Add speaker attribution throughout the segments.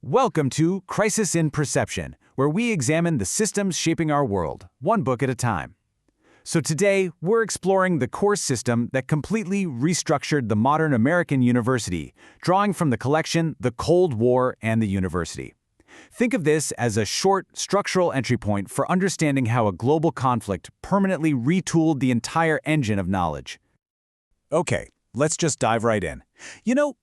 Speaker 1: Welcome to Crisis in Perception, where we examine the systems shaping our world, one book at a time. So today, we're exploring the course system that completely restructured the modern American university, drawing from the collection The Cold War and the University. Think of this as a short, structural entry point for understanding how a global conflict permanently retooled the entire engine of knowledge.
Speaker 2: Okay, let's just dive right in.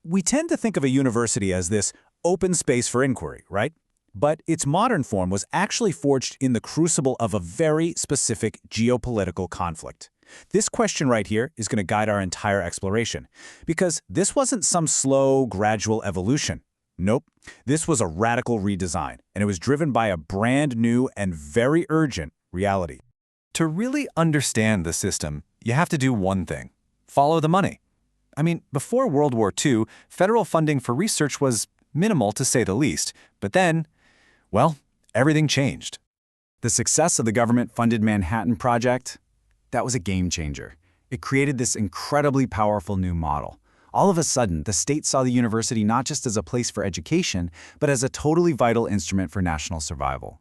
Speaker 2: We tend to think of a university as this open space for inquiry, right? But its modern form was actually forged in the crucible of a very specific geopolitical conflict. This question right here is going to guide our entire exploration, because this wasn't some slow, gradual evolution. Nope, this was a radical redesign, and it was driven by a brand new and very urgent reality. To really understand the system, you have to do one thing: follow the money. Before World War II, federal funding for research was minimal to say the least, but then, well, everything changed.
Speaker 1: The success of the government-funded Manhattan Project, that was a game changer. It created this incredibly powerful new model. All of a sudden, the state saw the university not just as a place for education, but as a totally vital instrument for national survival.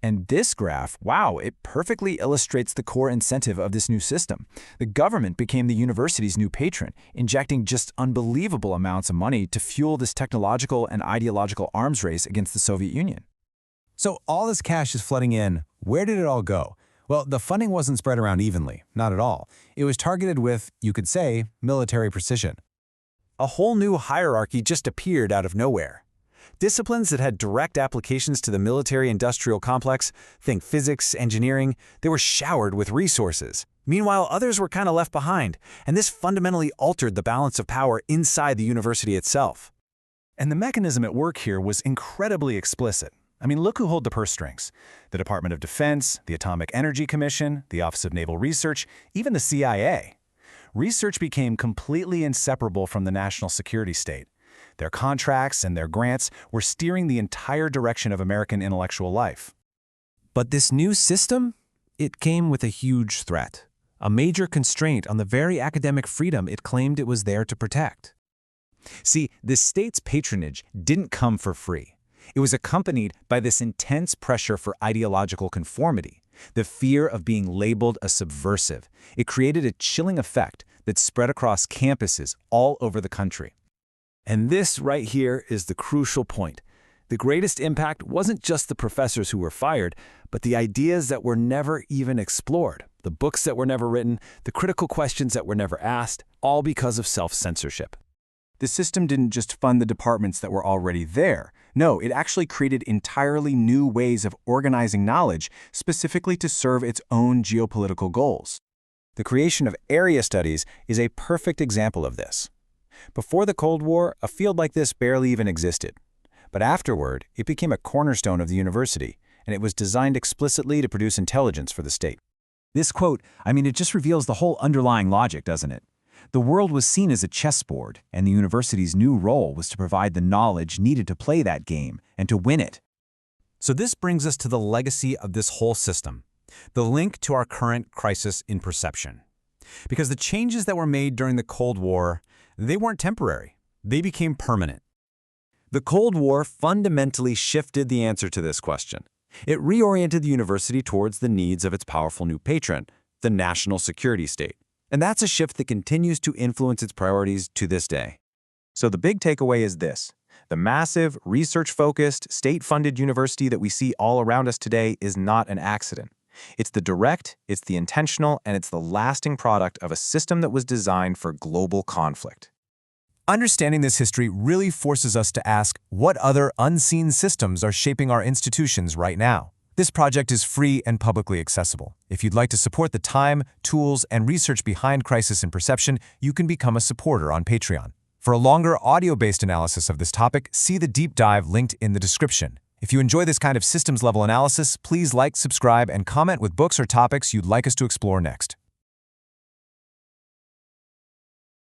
Speaker 1: And this graph, wow, it perfectly illustrates the core incentive of this new system. The government became the university's new patron, injecting just unbelievable amounts of money to fuel this technological and ideological arms race against the Soviet Union.
Speaker 2: So all this cash is flooding in. Where did it all go? Well, the funding wasn't spread around evenly, not at all. It was targeted with, you could say, military precision. A whole new hierarchy just appeared out of nowhere. Disciplines that had direct applications to the military-industrial complex, think physics, engineering, they were showered with resources. Meanwhile, others were kind of left behind, and this fundamentally altered the balance of power inside the university itself. And the mechanism at work here was incredibly explicit. Look who held the purse strings: the Department of Defense, the Atomic Energy Commission, the Office of Naval Research, even the CIA. Research became completely inseparable from the national security state. Their contracts and their grants were steering the entire direction of American intellectual life. But this new system, it came with a huge threat, a major constraint on the very academic freedom it claimed it was there to protect. See, the state's patronage didn't come for free. It was accompanied by this intense pressure for ideological conformity, the fear of being labeled a subversive. It created a chilling effect that spread across campuses all over the country. And this right here is the crucial point. The greatest impact wasn't just the professors who were fired, but the ideas that were never even explored, the books that were never written, the critical questions that were never asked, all because of self-censorship. The system didn't just fund the departments that were already there. No, it actually created entirely new ways of organizing knowledge specifically to serve its own geopolitical goals. The creation of area studies is a perfect example of this. Before the Cold War, a field like this barely even existed. But afterward, it became a cornerstone of the university, and it was designed explicitly to produce intelligence for the state. This quote, it just reveals the whole underlying logic, doesn't it? The world was seen as a chessboard, and the university's new role was to provide the knowledge needed to play that game and to win it. So this brings us to the legacy of this whole system, the link to our current crisis in perception. Because the changes that were made during the Cold War, they weren't temporary. They became permanent. The Cold War fundamentally shifted the answer to this question. It reoriented the university towards the needs of its powerful new patron, the national security state. And that's a shift that continues to influence its priorities to this day. So the big takeaway is this: the massive, research-focused, state-funded university that we see all around us today is not an accident. It's the direct, it's the intentional, and it's the lasting product of a system that was designed for global conflict. Understanding this history really forces us to ask what other unseen systems are shaping our institutions right now. This project is free and publicly accessible. If you'd like to support the time, tools, and research behind Crisis in Perception, you can become a supporter on Patreon. For a longer audio-based analysis of this topic, see the deep dive linked in the description. If you enjoy this kind of systems-level analysis, please like, subscribe, and comment with books or topics you'd like us to explore next.